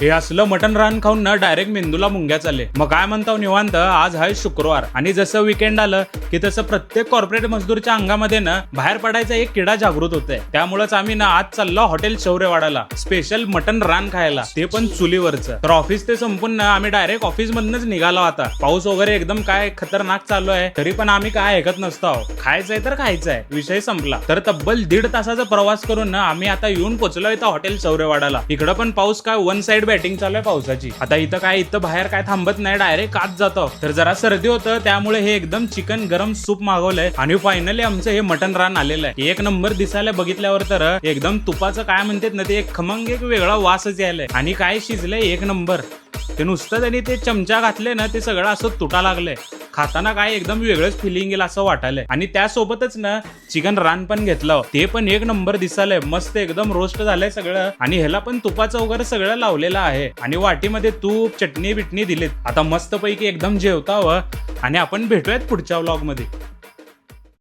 हे असलं मटन रान खाऊन ना डायरेक्ट मेंदूला मुंग्या चालले. मग काय म्हणताव निवांत, आज आहे शुक्रवार आणि जसं विकेंड आलं की तसं प्रत्येक कॉर्पोरेट मजदूरच्या अंगामध्ये ना बाहेर पडायचा एक किडा जागृत होतोय. त्यामुळेच आम्ही ना आज चाललो हॉटेल शौर्यवाडाला स्पेशल मटन रान खायला, ते पण चुलीवरचं. तर ऑफिस ते संपून ना आम्ही डायरेक्ट ऑफिस मधनच निघालो. आता पाऊस वगैरे एकदम काय खतरनाक चालू आहे, तरी पण आम्ही काय ऐकत नसतो. खायचंय तर खायचंय, विषय संपला. तर तब्बल 1.5 तासाचा प्रवास करून ना आम्ही आता येऊन पोहोचलो इथं हॉटेल शौर्यवाडाला. इकडं पण पाऊस काय वन साइड बॅटिंग चालू आहे पावसाची. आता इथं बाहेर काय थांबत नाही, डायरेक्ट आत जातो. तर जरा सर्दी होतं त्यामुळे हे एकदम चिकन गरम सूप मागवलंय आणि फायनली आमचं हे मटन रान आलेलं आहे. एक नंबर दिसायला बघितल्यावर तर एकदम तुपाचं काय म्हणतात ना ते एक खमंग एक वेगळा वासच यायलाय. आणि काय शिजलंय एक नंबर. ते नुसतं त्यांनी ते चमचा घातले ना ते सगळं असं तुटा लागलंय. खाताना काय एकदम वेगळंच फिलिंग येईल असं वाटायलंय. आणि त्यासोबतच ना चिकन रान पण घेतलं, ते पण एक नंबर दिसायलंय. मस्त एकदम रोस्ट झालंय सगळं आणि ह्याला पण तुपाचं वगैरे सगळं लावलेलं आहे. आणि वाटीमध्ये तूप चटणी बिटणी दिलीत. आता मस्त पैकी एकदम जेवता हवं आणि आपण भेटूयात पुढच्या व्लॉग मध्ये.